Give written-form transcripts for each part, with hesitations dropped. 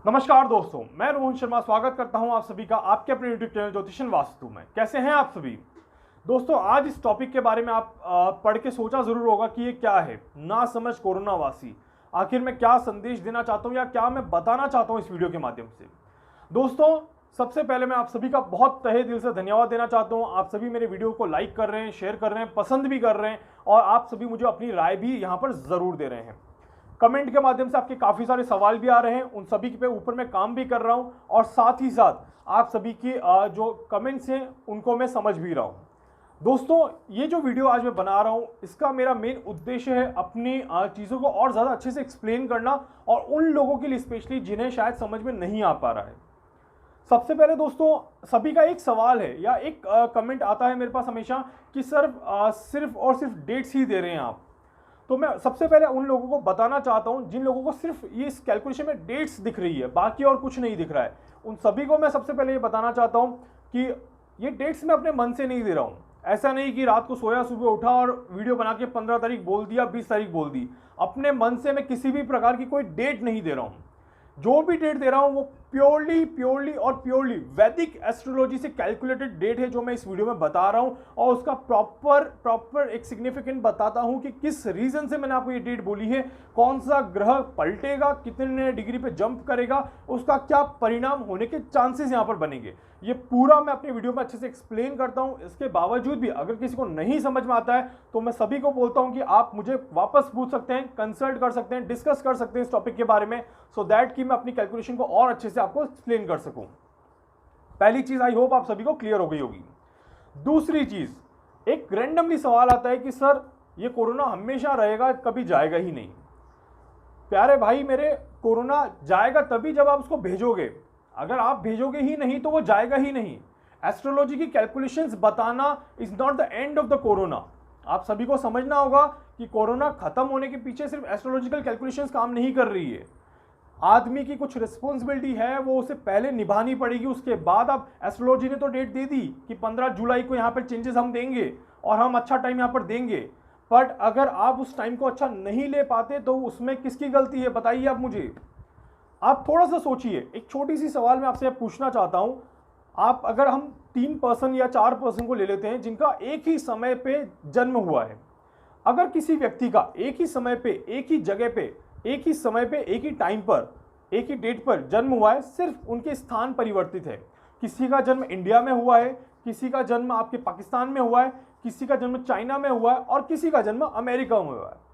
नमस्कार दोस्तों, मैं रोहन शर्मा स्वागत करता हूं आप सभी का आपके अपने यूट्यूब चैनल ज्योतिषन वास्तु में। कैसे हैं आप सभी दोस्तों? आज इस टॉपिक के बारे में आप पढ़ के सोचा जरूर होगा कि ये क्या है ना समझ कोरोना वासी। आखिर मैं क्या संदेश देना चाहता हूं या क्या मैं बताना चाहता हूं इस वीडियो के माध्यम से। दोस्तों, सबसे पहले मैं आप सभी का बहुत तहे दिल से धन्यवाद देना चाहता हूं। आप सभी मेरे वीडियो को लाइक कर रहे हैं, शेयर कर रहे हैं, पसंद भी कर रहे हैं और आप सभी मुझे अपनी राय भी यहां पर जरूर दे रहे हैं। कमेंट के माध्यम से आपके काफी सारे सवाल भी आ रहे हैं, उन सभी पे ऊपर मैं काम भी कर रहा हूं और साथ ही साथ आप सभी की जो कमेंट्स हैं उनको मैं समझ भी रहा हूं। दोस्तों, ये जो वीडियो आज मैं बना रहा हूं इसका मेरा मेन उद्देश्य है अपनी चीज़ों को और ज़्यादा अच्छे से एक्सप्लेन करना और उन लोगों के लिए स्पेशली जिन्हें शायद समझ में नहीं आ पा रहा है। सबसे पहले दोस्तों, सभी का एक सवाल है या एक कमेंट आता है मेरे पास हमेशा कि सर सिर्फ और सिर्फ डेट्स ही दे रहे हैं आप। तो मैं सबसे पहले उन लोगों को बताना चाहता हूं जिन लोगों को सिर्फ ये इस कैलकुलेशन में डेट्स दिख रही है, बाकी और कुछ नहीं दिख रहा है। उन सभी को मैं सबसे पहले ये बताना चाहता हूं कि ये डेट्स मैं अपने मन से नहीं दे रहा हूं। ऐसा नहीं कि रात को सोया, सुबह उठा और वीडियो बना के 15 तारीख बोल दिया, 20 तारीख बोल दी। अपने मन से मैं किसी भी प्रकार की कोई डेट नहीं दे रहा हूं। जो भी डेट दे रहा हूं वो प्योरली वैदिक एस्ट्रोलॉजी से कैलकुलेटेड डेट है जो मैं इस वीडियो में बता रहा हूं और उसका प्रॉपर एक सिग्निफिकेंट बताता हूं कि किस रीजन से मैंने आपको ये डेट बोली है, कौन सा ग्रह पलटेगा, कितने डिग्री पे जंप करेगा, उसका क्या परिणाम होने के चांसेस यहां पर बनेंगे। ये पूरा मैं अपने वीडियो में अच्छे से एक्सप्लेन करता हूं। इसके बावजूद भी अगर किसी को नहीं समझ में आता है तो मैं सभी को बोलता हूं कि आप मुझे वापस पूछ सकते हैं, कंसल्ट कर सकते हैं, डिस्कस कर सकते हैं इस टॉपिक के बारे में, सो दैट कि मैं अपनी कैलकुलेशन को और अच्छे से आपको एक्सप्लेन कर सकूं। पहली चीज आई होप आप सभी को क्लियर हो गई होगी। दूसरी चीज, एक रैंडमली सवाल आता है कि सर ये कोरोना हमेशा रहेगा, कभी जाएगा ही नहीं। प्यारे भाई मेरे, कोरोना जाएगा तभी जब आप उसको भेजोगे। अगर आप भेजोगे ही नहीं तो वो जाएगा ही नहीं। एस्ट्रोलॉजी की कैलकुलेशंस बताना is not the end of the corona. आप सभी को समझना होगा कि कोरोना खत्म होने के पीछे सिर्फ एस्ट्रोलॉजिकल कैलकुलेशंस काम नहीं कर रही है। आदमी की कुछ रिस्पॉन्सिबिलिटी है, वो उसे पहले निभानी पड़ेगी। उसके बाद अब एस्ट्रोलॉजी ने तो डेट दे दी कि 15 जुलाई को यहाँ पर चेंजेस हम देंगे और हम अच्छा टाइम यहाँ पर देंगे, बट अगर आप उस टाइम को अच्छा नहीं ले पाते तो उसमें किसकी गलती है बताइए आप मुझे। आप थोड़ा सा सोचिए। एक छोटी सी सवाल मैं आपसे पूछना चाहता हूं। आप अगर हम 3 पर्सन या 4 पर्सन को ले लेते हैं जिनका एक ही समय पे जन्म हुआ है। अगर किसी व्यक्ति का एक ही समय पे, एक ही जगह पे, एक ही समय पे, एक ही टाइम पर, एक ही डेट पर जन्म हुआ है, सिर्फ उनके स्थान परिवर्तित है। किसी का जन्म इंडिया में हुआ है, किसी का जन्म आपके पाकिस्तान में हुआ है, किसी का जन्म चाइना में हुआ है और किसी का जन्म अमेरिका में हुआ है।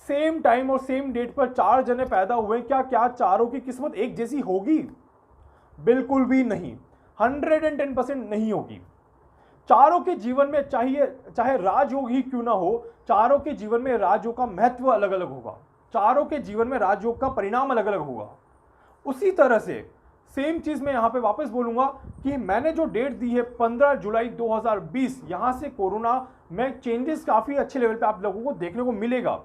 सेम टाइम और सेम डेट पर 4 जने पैदा हुए, क्या चारों की किस्मत एक जैसी होगी? बिल्कुल भी नहीं। 110% नहीं होगी। चारों के जीवन में चाहे राजयोग ही क्यों ना हो, चारों के जीवन में राजयोग का महत्व अलग अलग होगा। चारों के जीवन में राजयोग का परिणाम अलग अलग होगा। उसी तरह से सेम चीज मैं यहां पे वापस बोलूंगा कि मैंने जो डेट दी है 15 जुलाई 2020, यहां से कोरोना में चेंजेस काफी अच्छे लेवल पे आप लोगों को देखने को मिलेगा।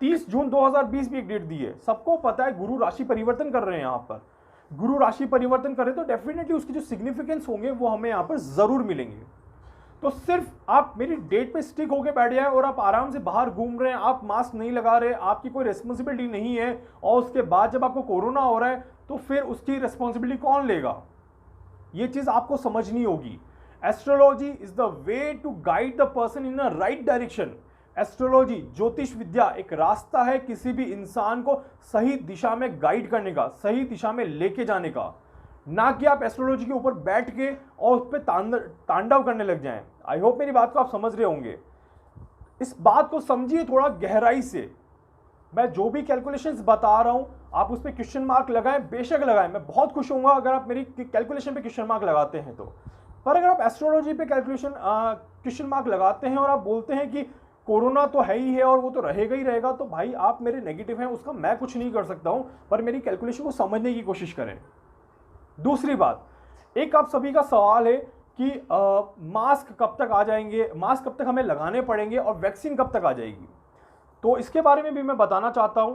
30 जून 2020 भी एक डेट दी है। सबको पता है गुरु राशि परिवर्तन कर रहे हैं। यहां पर गुरु राशि परिवर्तन कर रहे हैं तो डेफिनेटली उसके जो सिग्निफिकेंस होंगे वो हमें यहां पर जरूर मिलेंगे। तो सिर्फ आप मेरी डेट पे स्टिक होके बैठ जाए और आप आराम से बाहर घूम रहे हैं, आप मास्क नहीं लगा रहे, आपकी कोई रिस्पॉन्सिबिलिटी नहीं है और उसके बाद जब आपको कोरोना हो रहा है तो फिर उसकी रिस्पॉन्सिबिलिटी कौन लेगा? ये चीज आपको समझनी होगी। Astrology is the way to guide the person in a right direction. Astrology, ज्योतिष विद्या एक रास्ता है किसी भी इंसान को सही दिशा में गाइड करने का, सही दिशा में लेके जाने का, ना कि आप एस्ट्रोलॉजी के ऊपर बैठ के और उस पर तांडव करने लग जाएं। आई होप मेरी बात को आप समझ रहे होंगे। इस बात को समझिए थोड़ा गहराई से। मैं जो भी कैलकुलेशंस बता रहा हूं आप उस पर क्वेश्चन मार्क लगाएं, बेशक लगाएं। मैं बहुत खुश होऊंगा अगर आप मेरी कैलकुलेशन पे क्वेश्चन मार्क लगाते हैं तो। पर अगर आप एस्ट्रोलॉजी पे क्वेश्चन मार्क लगाते हैं और आप बोलते हैं कि कोरोना तो है ही है और वो तो रहेगा ही रहेगा, तो भाई आप मेरे नेगेटिव हैं, उसका मैं कुछ नहीं कर सकता हूं, पर मेरी कैलकुलेशन को समझने की कोशिश करें। दूसरी बात, एक आप सभी का सवाल है कि मास्क कब तक आ जाएंगे, मास्क कब तक हमें लगाने पड़ेंगे और वैक्सीन कब तक आ जाएगी। तो इसके बारे में भी मैं बताना चाहता हूं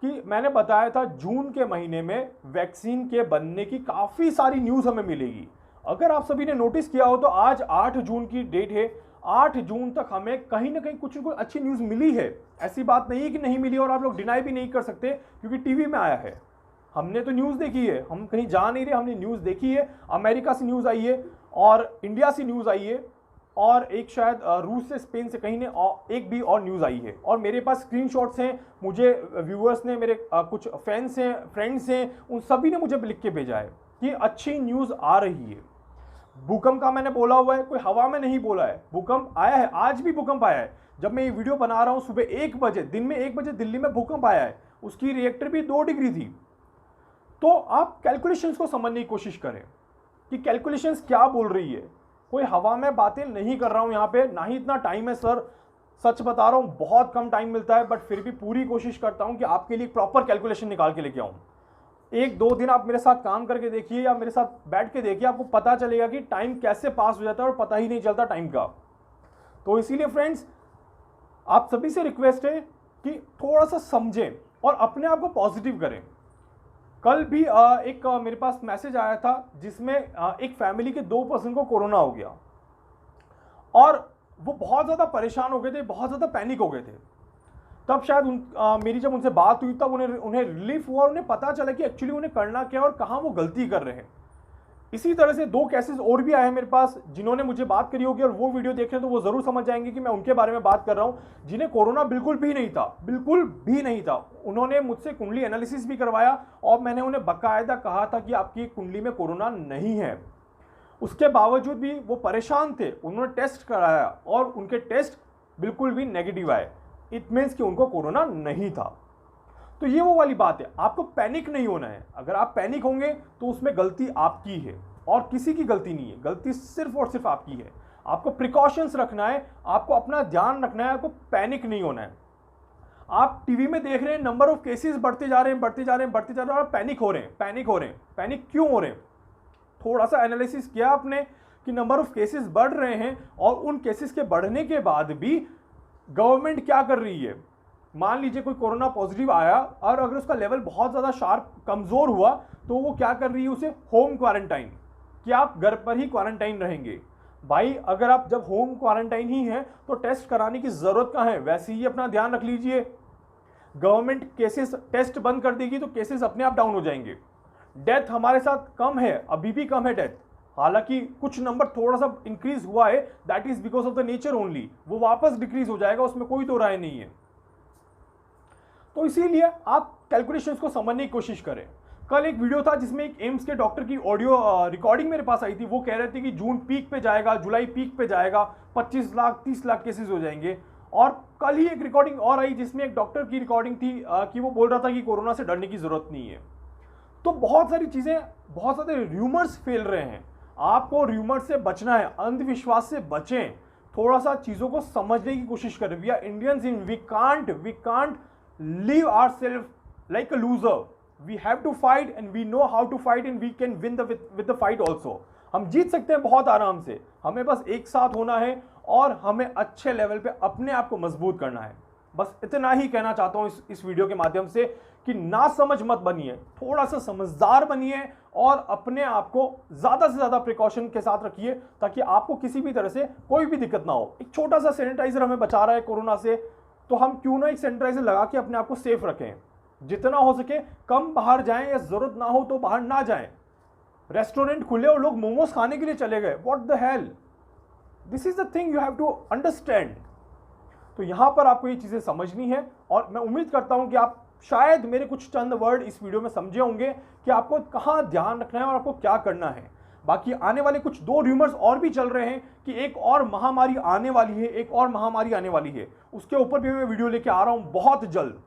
कि मैंने बताया था जून के महीने में वैक्सीन के बनने की काफ़ी सारी न्यूज़ हमें मिलेगी। अगर आप सभी ने नोटिस किया हो तो आज 8 जून की डेट है। 8 जून तक हमें कहीं ना कहीं कुछ न कुछ अच्छी न्यूज़ मिली है। ऐसी बात नहीं है कि नहीं मिली और आप लोग डिनाई भी नहीं कर सकते क्योंकि टीवी में आया है। हमने तो न्यूज़ देखी है, हम कहीं जा नहीं रहे, हमने न्यूज़ देखी है। अमेरिका से न्यूज़ आई है और इंडिया से न्यूज़ आई है और एक शायद रूस से, स्पेन से कहीं ने एक भी और न्यूज़ आई है। और मेरे पास स्क्रीनशॉट्स हैं, मुझे व्यूअर्स ने, मेरे कुछ फैंस हैं, फ्रेंड्स हैं, उन सभी ने मुझे लिख के भेजा है कि अच्छी न्यूज़ आ रही है। भूकंप का मैंने बोला हुआ है, कोई हवा में नहीं बोला है। भूकंप आया है, आज भी भूकंप आया है। जब मैं ये वीडियो बना रहा हूँ सुबह 1 बजे, दिन में 1 बजे दिल्ली में भूकंप आया है, उसकी रिएक्टर भी 2 डिग्री थी। तो आप कैलकुलेशंस को समझने की कोशिश करें कि कैलकुलेशंस क्या बोल रही है। कोई हवा में बातें नहीं कर रहा हूं यहाँ पे, ना ही इतना टाइम है सर, सच बता रहा हूँ, बहुत कम टाइम मिलता है, बट फिर भी पूरी कोशिश करता हूँ कि आपके लिए प्रॉपर कैलकुलेशन निकाल के लेके आऊँ। 1-2 दिन आप मेरे साथ काम करके देखिए या मेरे साथ बैठ के देखिए, आपको पता चलेगा कि टाइम कैसे पास हो जाता है और पता ही नहीं चलता टाइम का। तो इसीलिए फ्रेंड्स, आप सभी से रिक्वेस्ट है कि थोड़ा सा समझें और अपने आप को पॉजिटिव करें। कल भी एक मेरे पास मैसेज आया था जिसमें एक फैमिली के 2 पर्सन को कोरोना हो गया और वो बहुत ज़्यादा परेशान हो गए थे, बहुत ज़्यादा पैनिक हो गए थे। तब शायद मेरी जब उनसे बात हुई तब उन्हें रिलीफ हुआ और उन्हें पता चला कि एक्चुअली उन्हें करना क्या है और कहाँ वो गलती कर रहे हैं। इसी तरह से 2 केसेस और भी आए हैं मेरे पास, जिन्होंने मुझे बात करी होगी और वो वीडियो देख रहे हैं तो वो जरूर समझ जाएंगे कि मैं उनके बारे में बात कर रहा हूं, जिन्हें कोरोना बिल्कुल भी नहीं था, बिल्कुल भी नहीं था। उन्होंने मुझसे कुंडली एनालिसिस भी करवाया और मैंने उन्हें बाकायदा कहा था कि आपकी कुंडली में कोरोना नहीं है। उसके बावजूद भी वो परेशान थे, उन्होंने टेस्ट कराया और उनके टेस्ट बिल्कुल भी नेगेटिव आए। इट मीन्स कि उनको कोरोना नहीं था। तो ये वो वाली बात है, आपको पैनिक नहीं होना है। अगर आप पैनिक होंगे तो उसमें गलती आपकी है और किसी की गलती नहीं है, गलती सिर्फ और सिर्फ आपकी है। आपको प्रिकॉशंस रखना है, आपको अपना ध्यान रखना है, आपको पैनिक नहीं होना है। आप टीवी में देख रहे हैं नंबर ऑफ केसेस बढ़ते जा रहे हैं, बढ़ते जा रहे हैं, बढ़ते जा रहे हैं और पैनिक हो रहे हैं, पैनिक हो रहे हैं। पैनिक क्यों हो रहे हैं? थोड़ा सा एनालिसिस किया आपने कि नंबर ऑफ केसेस बढ़ रहे हैं और उन केसेस के बढ़ने के बाद भी गवर्नमेंट क्या कर रही है? मान लीजिए कोई कोरोना पॉजिटिव आया और अगर उसका लेवल बहुत ज़्यादा शार्प कमज़ोर हुआ तो वो क्या कर रही है? उसे होम क्वारंटाइन, कि आप घर पर ही क्वारंटाइन रहेंगे। भाई अगर आप जब होम क्वारंटाइन ही हैं तो टेस्ट कराने की ज़रूरत कहाँ है? वैसे ही अपना ध्यान रख लीजिए। गवर्नमेंट केसेस टेस्ट बंद कर देगी तो केसेस अपने आप डाउन हो जाएंगे। डेथ हमारे साथ कम है, अभी भी कम है डेथ, हालांकि कुछ नंबर थोड़ा सा इंक्रीज हुआ है, that is because of the nature only. वो वापस डिक्रीज हो जाएगा, उसमें कोई तो राय नहीं है। तो इसीलिए आप कैलकुलेशंस को समझने की कोशिश करें। कल एक वीडियो था जिसमें एक एम्स के डॉक्टर की ऑडियो रिकॉर्डिंग मेरे पास आई थी। वो कह रहे थे कि जून पीक पे जाएगा, जुलाई पीक पे जाएगा, 25 लाख 30 लाख केसेस हो जाएंगे। और कल ही एक रिकॉर्डिंग और आई जिसमें एक डॉक्टर की रिकॉर्डिंग थी कि वो बोल रहा था कि कोरोना से डरने की जरूरत नहीं है। तो बहुत सारी चीजें, बहुत सारे र्यूमर्स फैल रहे हैं। आपको र्यूमर से बचना है, अंधविश्वास से बचें, थोड़ा सा चीजों को समझने की कोशिश करें। We are Indians in we can't live ourselves like a loser. We have to fight and we know how to fight and we can win with the fight also. हम जीत सकते हैं बहुत आराम से, हमें बस एक साथ होना है और हमें अच्छे लेवल पे अपने आप को मजबूत करना है। बस इतना ही कहना चाहता हूं इस वीडियो के माध्यम से कि ना समझ मत बनिए, थोड़ा सा समझदार बनिए और अपने आप को ज्यादा से ज्यादा प्रिकॉशन के साथ रखिए ताकि आपको किसी भी तरह से कोई भी दिक्कत ना हो। एक छोटा सा सैनिटाइजर हमें बचा रहा है कोरोना से, तो हम क्यों ना एक सैनिटाइजर लगा के अपने आप को सेफ रखें। जितना हो सके कम बाहर जाएं या जरूरत ना हो तो बाहर ना जाएं। रेस्टोरेंट खुले और लोग मोमोज खाने के लिए चले गए, what the hell, this is the thing you have to understand. तो यहां पर आपको ये चीजें समझनी है और मैं उम्मीद करता हूं कि आप शायद मेरे कुछ चंद वर्ड इस वीडियो में समझे होंगे कि आपको कहां ध्यान रखना है और आपको क्या करना है। बाकी आने वाले कुछ 2 र्यूमर्स और भी चल रहे हैं कि एक और महामारी आने वाली है, एक और महामारी आने वाली है, उसके ऊपर भी मैं वीडियो लेके आ रहा हूं बहुत जल्द।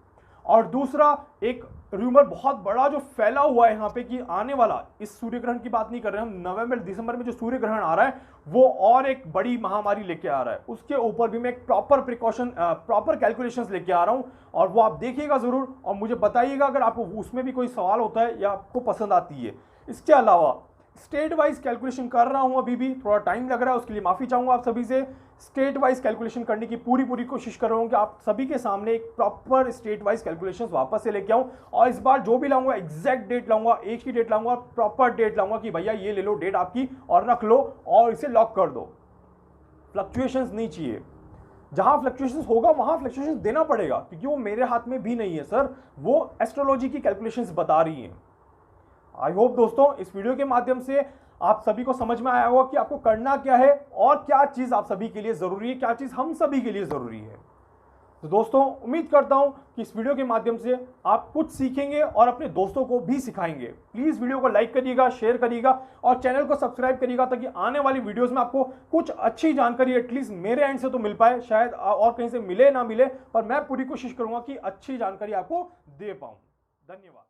और दूसरा एक र्यूमर बहुत बड़ा जो फैला हुआ है यहाँ पे कि आने वाला, इस सूर्य ग्रहण की बात नहीं कर रहे हम, नवंबर दिसंबर में जो सूर्य ग्रहण आ रहा है वो और एक बड़ी महामारी लेके आ रहा है। उसके ऊपर भी मैं एक प्रॉपर कैलकुलेशंस लेके आ रहा हूँ और वो आप देखिएगा जरूर और मुझे बताइएगा अगर आपको उसमें भी कोई सवाल होता है या आपको पसंद आती है। इसके अलावा स्टेट वाइज कैलकुलेशन कर रहा हूं, अभी भी थोड़ा टाइम लग रहा है, उसके लिए माफी चाहूंगा आप सभी से। स्टेट वाइज कैलकुलेशन करने की पूरी कोशिश कर रहा हूं कि आप सभी के सामने एक प्रॉपर स्टेट वाइज कैलकुलेशंस वापस से लेके आऊं। और इस बार जो भी लाऊंगा एग्जैक्ट डेट लाऊंगा, एक ही डेट लाऊंगा, प्रॉपर डेट लाऊंगा कि भैया ये ले लो डेट आपकी और रख लो और इसे लॉक कर दो। फ्लक्चुएशंस नहीं चाहिए, जहां फ्लक्चुएशंस होगा वहां फ्लक्चुएशंस देना पड़ेगा क्योंकि वो मेरे हाथ में भी नहीं है सर, वो एस्ट्रोलॉजी की कैलकुलेशंस बता रही हैं। आई होप दोस्तों इस वीडियो के माध्यम से आप सभी को समझ में आया होगा कि आपको करना क्या है और क्या चीज आप सभी के लिए जरूरी है, क्या चीज हम सभी के लिए जरूरी है। तो दोस्तों उम्मीद करता हूं कि इस वीडियो के माध्यम से आप कुछ सीखेंगे और अपने दोस्तों को भी सिखाएंगे। प्लीज वीडियो को लाइक करिएगा, शेयर करिएगा और चैनल को सब्सक्राइब करिएगा ताकि आने वाली वीडियोस में आपको कुछ अच्छी जानकारी एटलीस्ट मेरे एंड से तो मिल पाए, शायद और कहीं से मिले ना मिले, पर मैं पूरी कोशिश करूंगा कि अच्छी जानकारी आपको दे पाऊं। धन्यवाद।